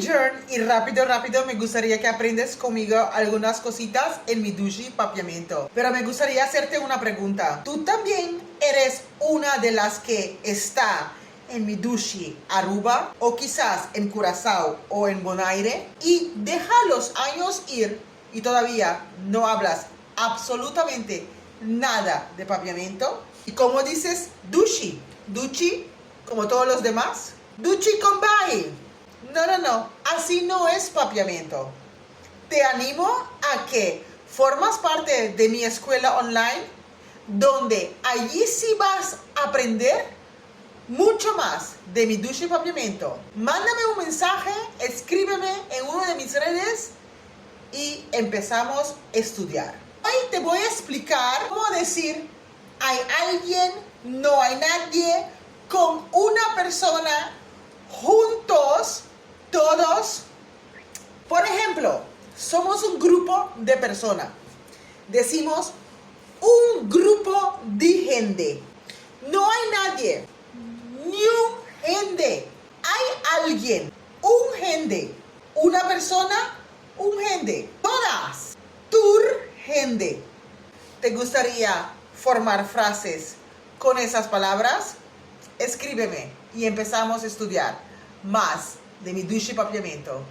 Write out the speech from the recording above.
Journey y rápido me gustaría que aprendas conmigo algunas cositas en mi dushi papiamento. Pero me gustaría hacerte una pregunta. ¿Tú también eres una de las que está en mi dushi Aruba o quizás en Curazao o en Bonaire y deja los años ir y todavía no hablas absolutamente nada de papiamento? ¿Y cómo dices dushi? ¿Duchi como todos los demás? ¿Duchi con bye? No, así no es papiamento. Te animo a que formas parte de mi escuela online, donde allí sí vas a aprender mucho más de mi dushi papiamento. Mándame un mensaje, escríbeme en una de mis redes y empezamos a estudiar. Hoy te voy a explicar cómo decir hay alguien, no hay nadie, con una persona, juntos, todos. Por ejemplo, somos un grupo de personas. Decimos un grupo de gente. No hay nadie, ni un gente. Hay alguien, un gente. Una persona, un gente. Todas, tur gente. ¿Te gustaría formar frases con esas palabras? Escríbeme y empezamos a estudiar más de mi dushi papiamento.